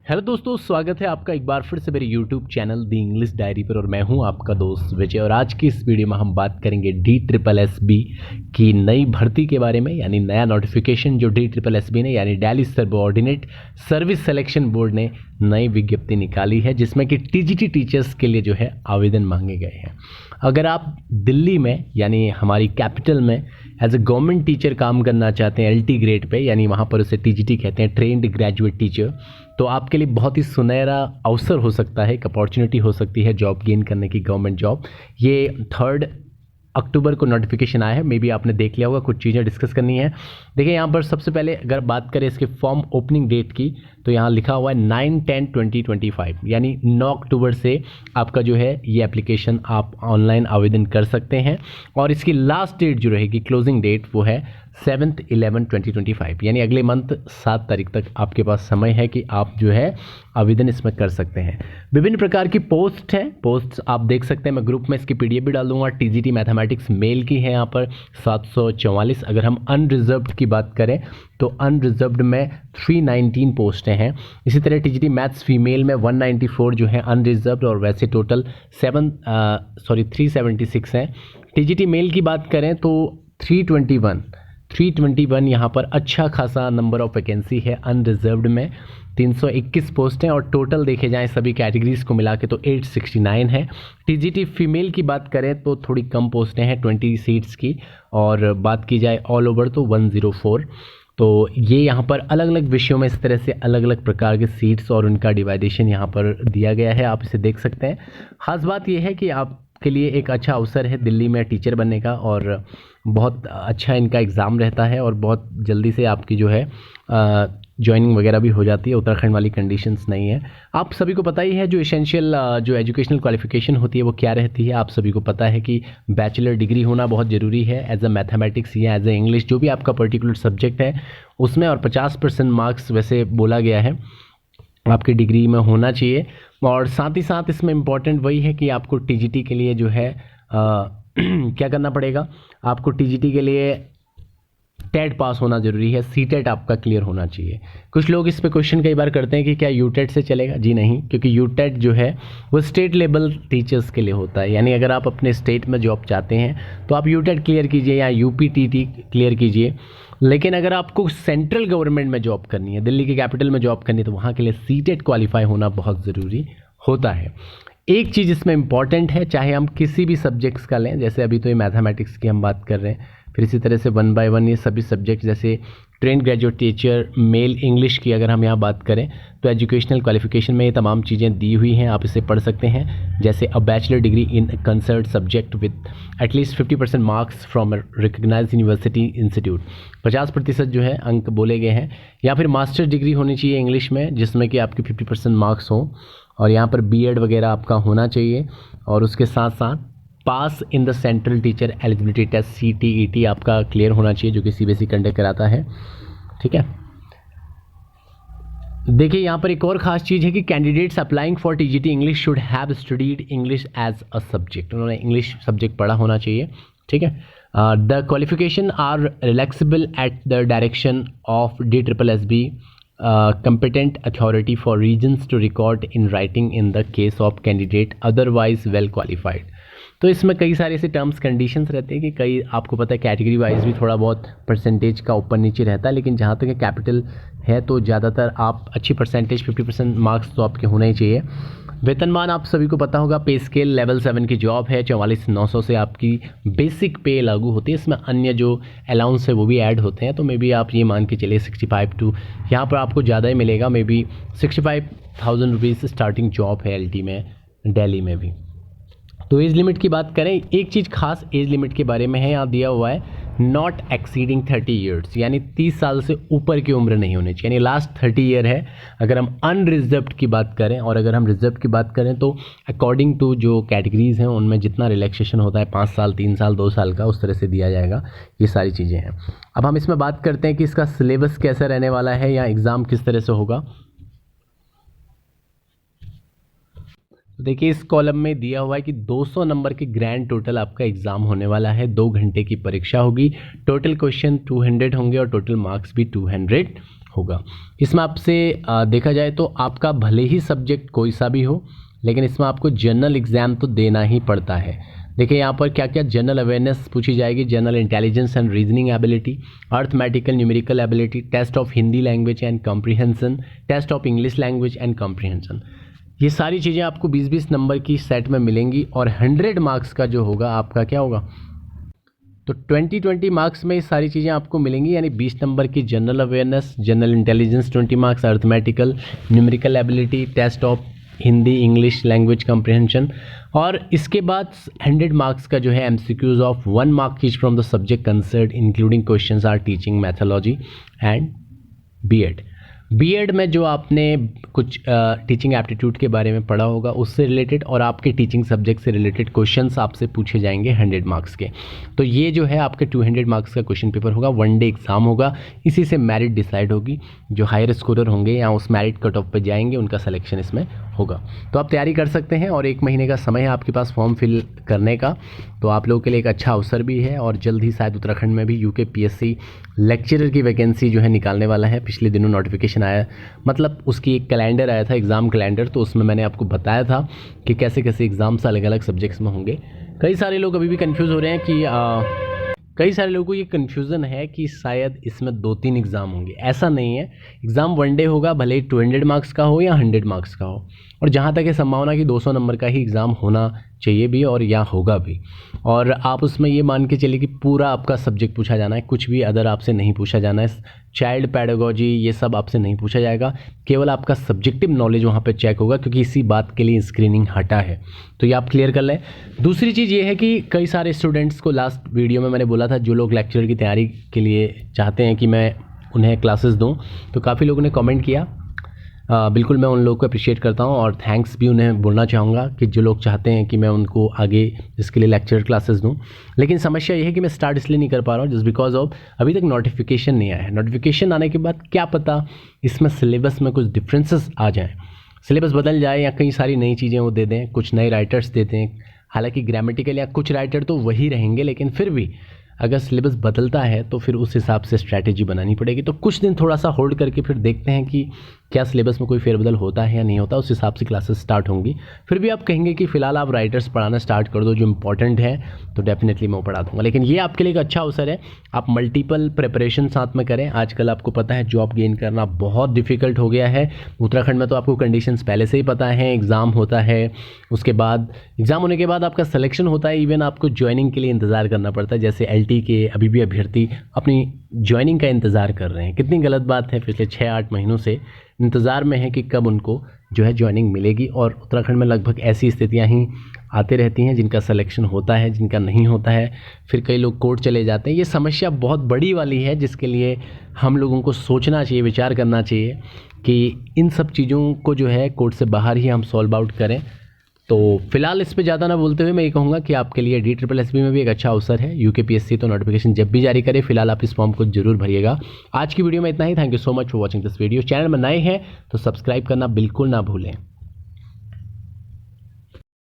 Hello दोस्तों, स्वागत है आपका एक बार फिर से मेरे यूट्यूब चैनल दी इंग्लिश डायरी पर। और मैं हूं आपका दोस्त विजय। और आज की इस वीडियो में हम बात करेंगे DSSB की नई भर्ती के बारे में, यानी नया नोटिफिकेशन जो DSSB ने यानी Delhi subordinate service selection board ने नई विज्ञप्ति निकाली है, जिसमें कि TGT टीचर्स के लिए जो है आवेदन मांगे गए हैं। अगर आप दिल्ली में यानी हमारी कैपिटल में एज ए गवर्नमेंट टीचर काम करना चाहते हैं LT ग्रेड पे, यानी वहाँ पर उसे TGT कहते हैं, ट्रेंड ग्रेजुएट टीचर, तो आपके लिए बहुत ही सुनहरा अवसर हो सकता है, एक अपॉर्चुनिटी हो सकती है जॉब गेन करने की, गवर्नमेंट जॉब। ये 3 अक्टूबर को नोटिफिकेशन आया है, मे बी आपने देख लिया होगा। कुछ चीज़ें डिस्कस करनी है। देखिए यहाँ पर सबसे पहले अगर बात करें इसके फॉर्म ओपनिंग डेट की, तो यहाँ लिखा हुआ है 9/10/2025, यानी 9 अक्टूबर से आपका जो है ये एप्लीकेशन आप ऑनलाइन आवेदन कर सकते हैं। और इसकी लास्ट डेट जो रहेगी, क्लोजिंग डेट, वो है 7/11/2025, यानी अगले मंथ 7 तारीख तक आपके पास समय है कि आप जो है आवेदन इसमें कर सकते हैं। विभिन्न प्रकार की पोस्ट है, पोस्ट आप देख सकते हैं। मैं ग्रुप में इसकी PDF भी डाल दूंगा। TGT मैथमेटिक्स मेल की है यहाँ पर 744। अगर हम अनरिजर्व्ड की बात करें तो अनरिजर्व्ड में 319 पोस्टें हैं। इसी तरह TGT मैथ्स फीमेल में 194 जो है अनरिजर्व्ड, और वैसे टोटल 376 हैं। TGT मेल की बात करें तो 321 यहाँ पर अच्छा खासा नंबर ऑफ वैकेंसी है। अनरिजर्व्ड में 321 पोस्ट हैं, और टोटल देखे जाएं सभी कैटेगरीज को मिला के तो 869 है। TGT फीमेल की बात करें तो थोड़ी कम पोस्टें हैं, 20 सीट्स की, और बात की जाए ऑल ओवर तो 104। तो ये यहाँ पर अलग अलग विषयों में इस तरह से अलग अलग प्रकार के सीट्स और उनका डिवाइडेशन यहाँ पर दिया गया है, आप इसे देख सकते हैं। ख़ास बात यह है कि आपके लिए एक अच्छा अवसर है दिल्ली में टीचर बनने का, और बहुत अच्छा इनका एग्ज़ाम रहता है, और बहुत जल्दी से आपकी जो है ज्वाइनिंग वगैरह भी हो जाती है। उत्तराखंड वाली कंडीशंस नहीं है। आप सभी को पता ही है जो एसेंशियल जो एजुकेशनल क्वालिफिकेशन होती है वो क्या रहती है। आप सभी को पता है कि बैचलर डिग्री होना बहुत ज़रूरी है एज अ मैथमेटिक्स या एज अ इंग्लिश, जो भी आपका पर्टिकुलर सब्जेक्ट है उसमें, और 50% मार्क्स वैसे बोला गया है आपकी डिग्री में होना चाहिए। और साथ ही साथ इसमें इम्पॉर्टेंट वही है कि आपको TGT के लिए जो है क्या करना पड़ेगा, आपको TGT के लिए टेट पास होना ज़रूरी है। CTET आपका क्लियर होना चाहिए। कुछ लोग इस पे क्वेश्चन कई बार करते हैं कि क्या UTET से चलेगा। जी नहीं, क्योंकि UTET जो है वो स्टेट लेवल टीचर्स के लिए होता है। यानी अगर आप अपने स्टेट में जॉब चाहते हैं तो आप UTET क्लियर कीजिए या UPTT क्लियर कीजिए। लेकिन अगर आपको सेंट्रल गवर्नमेंट में जॉब करनी है, दिल्ली की कैपिटल में जॉब करनी है, तो वहाँ के लिए CTET क्वालिफाई होना बहुत ज़रूरी होता है। एक चीज़ इसमें इम्पॉर्टेंट है, चाहे हम किसी भी सब्जेक्ट्स का लें, जैसे अभी तो ये मैथमेटिक्स की हम बात कर रहे हैं, फिर इसी तरह से 1 by 1 ये सभी सब्जेक्ट, जैसे trained graduate teacher mail English की अगर हम यहाँ बात करें तो एजुकेशनल क्वालिफिकेशन में ये तमाम चीज़ें दी हुई हैं, आप इसे पढ़ सकते हैं। जैसे a bachelor degree in concerned subject with at least 50% marks from recognised university institute, 50% जो है अंक बोले गए हैं। या फिर मास्टर डिग्री होनी चाहिए इंग्लिश में, जिसमें कि आपके 50% मार्क्स हों, और यहाँ पर BEd वगैरह आपका होना चाहिए। और उसके साथ साथ pass in the central teacher eligibility test CTET आपका क्लियर होना चाहिए, जो कि CBSE कंडक्ट कराता है। ठीक है, देखिए यहाँ पर एक और ख़ास चीज़ है कि candidates applying for TGT English should have studied English as a subject, उन्होंने इंग्लिश सब्जेक्ट पढ़ा होना चाहिए। ठीक है, the qualification are relaxable at the direction of DSSB competent authority for regions to record in writing in the case of candidate otherwise well qualified। तो इसमें कई सारे ऐसे टर्म्स कंडीशंस रहते हैं कि कई, आपको पता है कैटेगरी वाइज भी थोड़ा बहुत परसेंटेज का ऊपर नीचे रहता है, लेकिन जहाँ तक कैपिटल है तो ज़्यादातर आप अच्छी परसेंटेज 50% मार्क्स तो आपके होने ही चाहिए। वेतनमान आप सभी को पता होगा, पे स्केल लेवल 7 की जॉब है, 44,900 से आपकी बेसिक पे लागू होती है। इसमें अन्य जो अलाउंस है वो भी ऐड होते हैं, तो मे बी आप ये मान के चलिए 65 टू, यहाँ पर आपको ज़्यादा ही मिलेगा, may be 65,000 rupees starting job है LT में, दिल्ली में भी। तो एज लिमिट की बात करें, एक चीज़ खास एज लिमिट के बारे में है, यहाँ दिया हुआ है नॉट एक्सीडिंग 30 ईयर्स, यानी 30 साल से ऊपर की उम्र नहीं होनी चाहिए, यानी लास्ट 30 ईयर है अगर हम अनरिजर्व्ड की बात करें। और अगर हम रिजर्व की बात करें तो अकॉर्डिंग टू जो कैटेगरीज़ हैं उनमें जितना रिलैक्सेशन होता है, 5 साल, 3 साल, 2 साल का, उस तरह से दिया जाएगा। ये सारी चीज़ें हैं। अब हम इसमें बात करते हैं कि इसका सिलेबस कैसा रहने वाला है या एग्ज़ाम किस तरह से होगा। तो देखिए इस कॉलम में दिया हुआ है कि 200 नंबर के ग्रैंड टोटल आपका एग्ज़ाम होने वाला है, 2 घंटे की परीक्षा होगी, टोटल क्वेश्चन 200 होंगे और टोटल मार्क्स भी 200 होगा। इसमें आपसे देखा जाए तो आपका भले ही सब्जेक्ट कोई सा भी हो, लेकिन इसमें आपको जनरल एग्ज़ाम तो देना ही पड़ता है। देखिए यहाँ पर क्या क्या जनरल अवेयरनेस पूछी जाएगी, general intelligence and reasoning ability, arithmetical numerical ability, test of Hindi language and comprehension, test of English language and comprehension. ये सारी चीज़ें आपको 20-20 नंबर की सेट में मिलेंगी और 100 मार्क्स का जो होगा आपका क्या होगा, तो 20 मार्क्स में ये सारी चीज़ें आपको मिलेंगी, यानी 20 नंबर की general awareness, general intelligence 20 marks, arithmetical numerical ability, test of Hindi English language comprehension, और इसके बाद 100 मार्क्स का जो है MCQs of 1 mark each from the subject concerned including questions are teaching methodology and BEd में जो आपने कुछ टीचिंग एप्टीट्यूड के बारे में पढ़ा होगा उससे रिलेटेड और आपके टीचिंग सब्जेक्ट से रिलेटेड क्वेश्चंस आपसे पूछे जाएंगे 100 मार्क्स के। तो ये जो है आपके 200 मार्क्स का क्वेश्चन पेपर होगा, 1 डे एग्जाम होगा, इसी से मेरिट डिसाइड होगी। जो हायर स्कोरर होंगे या उस मेरिट कट ऑफ पे जाएंगे उनका सिलेक्शन इसमें होगा। तो आप तैयारी कर सकते हैं और 1 महीने का समय है आपके पास फॉर्म फिल करने का, तो आप लोगों के लिए एक अच्छा अवसर भी है। और जल्द ही शायद उत्तराखंड में भी यूकेपीएससी लेक्चरर की वैकेंसी जो है निकालने वाला है। पिछले दिनों नोटिफिकेशन आया, मतलब उसकी एक कैलेंडर आया था, एग्ज़ाम कैलेंडर, तो उसमें मैंने आपको बताया था कि कैसे कैसे एग्ज़ाम्स अलग अलग सब्जेक्ट्स में होंगे। कई सारे लोग अभी भी कंफ्यूज हो रहे हैं कि कई सारे लोगों को ये कन्फ्यूज़न है कि शायद इसमें 2-3 एग्ज़ाम होंगे। ऐसा नहीं है, एग्ज़ाम 1 डे होगा, भले ही 200 मार्क्स का हो या 100 मार्क्स का हो। और जहाँ तक है संभावना कि 200 नंबर का ही एग्ज़ाम होना चाहिए भी और या होगा भी। और आप उसमें ये मान के चलिए कि पूरा आपका सब्जेक्ट पूछा जाना है, कुछ भी अदर आपसे नहीं पूछा जाना है। चाइल्ड पैडागोजी ये सब आपसे नहीं पूछा जाएगा, केवल आपका सब्जेक्टिव नॉलेज वहाँ पे चेक होगा, क्योंकि इसी बात के लिए स्क्रीनिंग हटा है। तो ये आप क्लियर कर लें। दूसरी चीज़ ये है कि कई सारे स्टूडेंट्स को लास्ट वीडियो में मैंने बोला था, जो लोग लेक्चर की तैयारी के लिए चाहते हैं कि मैं उन्हें क्लासेस दूँ, तो काफ़ी लोगों ने कमेंट किया। बिल्कुल मैं उन लोगों को अप्रिशिएट करता हूँ और थैंक्स भी उन्हें बोलना चाहूँगा कि जो लोग चाहते हैं कि मैं उनको आगे इसके लिए लेक्चर क्लासेस दूँ। लेकिन समस्या ये है कि मैं स्टार्ट इसलिए नहीं कर पा रहा हूँ जस्ट बिकॉज ऑफ अभी तक नोटिफिकेशन नहीं आया है। नोटिफिकेशन आने के बाद क्या पता इसमें सिलेबस में कुछ डिफरेंसेस आ जाएँ, सिलेबस बदल जाए या कई सारी नई चीज़ें वो दे दें, कुछ नए राइटर्स देते हैं। हालांकि ग्रामेटिकल या कुछ राइटर तो वही रहेंगे, लेकिन फिर भी अगर सिलेबस बदलता है तो फिर उस हिसाब से स्ट्रैटेजी बनानी पड़ेगी। तो कुछ दिन थोड़ा सा होल्ड करके फिर देखते हैं कि क्या सिलेबस में कोई फेरबदल होता है या नहीं होता, उस हिसाब से क्लासेस स्टार्ट होंगी। फिर भी आप कहेंगे कि फ़िलहाल आप राइटर्स पढ़ाना स्टार्ट कर दो जो इंपॉर्टेंट है, तो डेफिनेटली मैं वो पढ़ा दूँगा। लेकिन ये आपके लिए एक अच्छा अवसर है, आप मल्टीपल प्रिपरेशन साथ में करें। आजकल आपको पता है जॉब गेन करना बहुत डिफ़िकल्ट हो गया है। उत्तराखंड में तो आपको कंडीशंस पहले से ही पता है, एग्ज़ाम होता है, उसके बाद एग्ज़ाम होने के बाद आपका सिलेक्शन होता है, इवन आपको ज्वाइनिंग के लिए इंतज़ार करना पड़ता है। जैसे LT के अभी भी अभ्यर्थी अपनी ज्वाइनिंग का इंतज़ार कर रहे हैं। कितनी गलत बात है, पिछले 6-8 महीनों से इंतज़ार में है कि कब उनको जो है ज्वाइनिंग मिलेगी। और उत्तराखंड में लगभग ऐसी स्थितियां ही आते रहती हैं, जिनका सिलेक्शन होता है, जिनका नहीं होता है, फिर कई लोग कोर्ट चले जाते हैं। ये समस्या बहुत बड़ी वाली है, जिसके लिए हम लोगों को सोचना चाहिए, विचार करना चाहिए कि इन सब चीज़ों को जो है कोर्ट से बाहर ही हम सॉल्व आउट करें। तो फिलहाल इस पे ज़्यादा ना बोलते हुए मैं ये कहूँगा कि आपके लिए DSSB में भी एक अच्छा अवसर है। यूकेपीएससी तो नोटिफिकेशन जब भी जारी करे, फिलहाल आप इस फॉर्म को जरूर भरिएगा। आज की वीडियो में इतना ही। Thank you so much for watching this video. Channel में नए हैं तो सब्सक्राइब करना बिल्कुल ना भूलें।